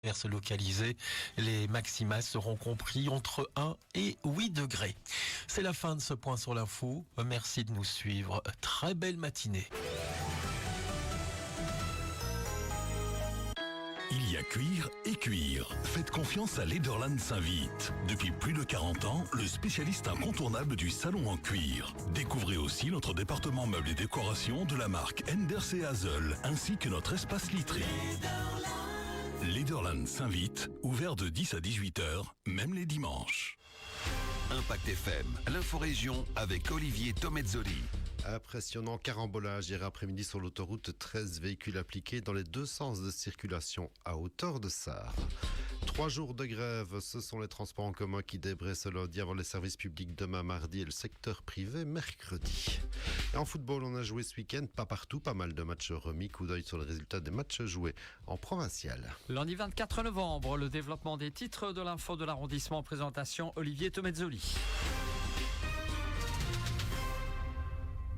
Averses localisées, les maximales seront compris entre 1 et 8 degrés. C'est la fin de ce point sur l'info. Merci de nous suivre. Très belle matinée. Il y a cuire et cuire. Faites confiance à Lederland Saint-Vite. Depuis plus de 40 ans, le spécialiste incontournable du salon en cuir. Découvrez aussi notre département meubles et décoration de la marque Enders et Hazel, ainsi que notre espace literie. Lederland Saint-Vite, ouvert de 10 à 18 heures, même les dimanches. Impact FM, l'inforégion avec Olivier Tomezzoli. Impressionnant carambolage hier après-midi sur l'autoroute. 13 véhicules appliqués dans les deux sens de circulation à hauteur de Sarre. 3 jours de grève, ce sont les transports en commun qui débraient ce lundi avant les services publics demain mardi et le secteur privé mercredi. Et en football, on a joué ce week-end, pas partout, pas mal de matchs remis. Coup d'œil sur les résultats des matchs joués en provincial. Lundi 24 novembre, le développement des titres de l'info de l'arrondissement. Présentation Olivier Tomezzoli.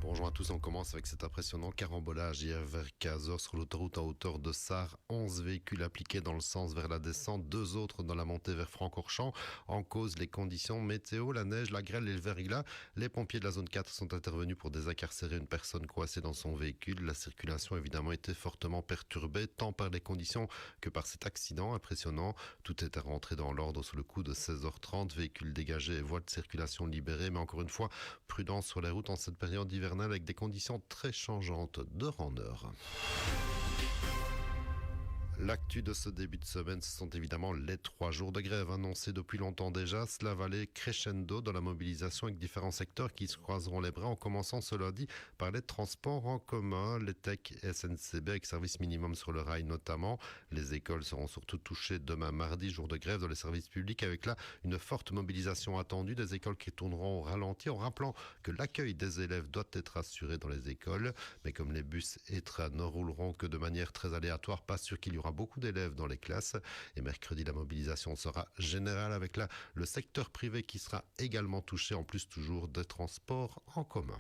Bonjour à tous, on commence avec cet impressionnant carambolage hier vers 15h sur l'autoroute à hauteur de Sarre. 11 véhicules appliqués dans le sens vers la descente, 2 autres dans la montée vers Francorchamps. En cause, les conditions météo, la neige, la grêle et le verglas. Les pompiers de la zone 4 sont intervenus pour désincarcérer une personne coincée dans son véhicule. La circulation a évidemment été fortement perturbée, tant par les conditions que par cet accident impressionnant. Tout était rentré dans l'ordre sous le coup de 16h30. Véhicules dégagés et voies de circulation libérées. Mais encore une fois, prudence sur les routes en cette période hivernale, avec des conditions très changeantes d'heure en heure. L'actu de ce début de semaine, ce sont évidemment les 3 jours de grève annoncés depuis longtemps déjà. Cela va aller crescendo dans la mobilisation avec différents secteurs qui se croiseront les bras en commençant ce lundi par les transports en commun, les tech et SNCB avec service minimum sur le rail notamment. Les écoles seront surtout touchées demain mardi, jour de grève dans les services publics avec là une forte mobilisation attendue des écoles qui tourneront au ralenti en rappelant que l'accueil des élèves doit être assuré dans les écoles. Mais comme les bus et trains ne rouleront que de manière très aléatoire, pas sûr qu'il y aura beaucoup d'élèves dans les classes. Et mercredi, la mobilisation sera générale avec là le secteur privé qui sera également touché, en plus toujours des transports en commun.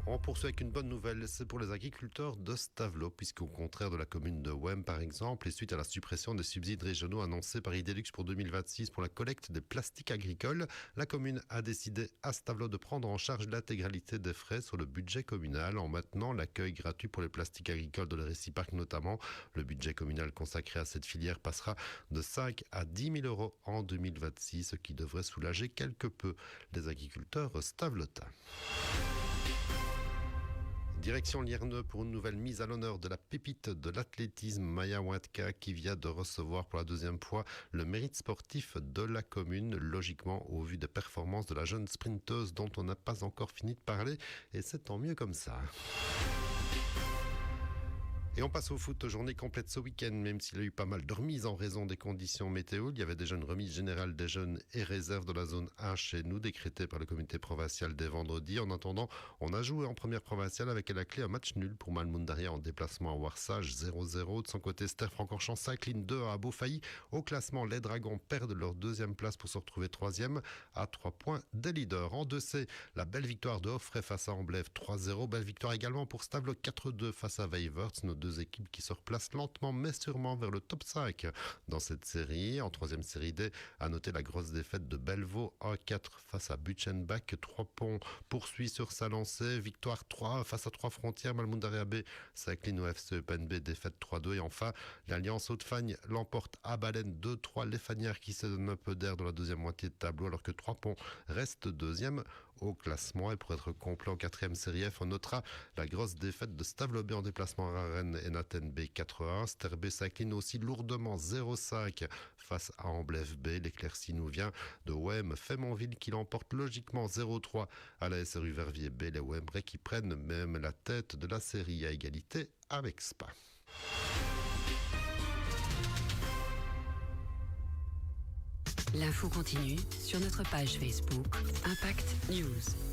On poursuit avec une bonne nouvelle, c'est pour les agriculteurs de Stavelot, puisqu'au contraire de la commune de Wem par exemple, et suite à la suppression des subsides régionaux annoncés par Idelux pour 2026 pour la collecte des plastiques agricoles, la commune a décidé à Stavelot de prendre en charge l'intégralité des frais sur le budget communal en maintenant l'accueil gratuit pour les plastiques agricoles de la Réciparc notamment. Le budget communal consacré à cette filière passera de 5 à 10 000 euros en 2026, ce qui devrait soulager quelque peu les agriculteurs stavelotains. Direction Lierneux pour une nouvelle mise à l'honneur de la pépite de l'athlétisme Maya Watka qui vient de recevoir pour la 2e fois le mérite sportif de la commune, logiquement au vu des performances de la jeune sprinteuse dont on n'a pas encore fini de parler et c'est tant mieux comme ça. Et on passe au foot, journée complète ce week-end, même s'il y a eu pas mal de remises en raison des conditions météo. Il y avait déjà une remise générale des jeunes et réserves de la zone A chez nous, décrétée par le comité provincial dès vendredi. En attendant, on a joué en première provinciale avec à la clé un match nul pour Malmundaria en déplacement à Warsage 0-0. De son côté, Ster Francorchamps s'incline 2 à Beaufailly. Au classement, les Dragons perdent leur 2e place pour se retrouver 3e à 3 points des leaders. En 2C, la belle victoire de Offray face à Amblève 3-0. Belle victoire également pour Stavelot 4-2 face à Weivers. Nos 2 équipes qui se replacent lentement mais sûrement vers le top 5 dans cette série. En 3e série D, à noter la grosse défaite de Bellevaux 1-4 face à Butchenbach. 3 Ponts poursuit sur sa lancée. Victoire 3 face à 3 Frontières. Malmundaria B s'incline au FC EPNB, défaite 3-2. Et enfin, l'Alliance Haute-Fagne l'emporte à Baleine 2-3. Les Fagnières qui se donnent un peu d'air dans la 2e moitié de tableau alors que 3 Ponts reste 2e au classement. Et pour être complet en 4e série F, on notera la grosse défaite de Stavelot B en déplacement à Rennes et Naten B 4-1. Ster B s'incline aussi lourdement 0-5 face à Amblève B. L'éclaircie nous vient de Wem Fémonville qui l'emporte logiquement 0-3 à la SRU Verviers B. Les Wembrey qui prennent même la tête de la série à égalité avec Spa. L'info continue sur notre page Facebook Impact News.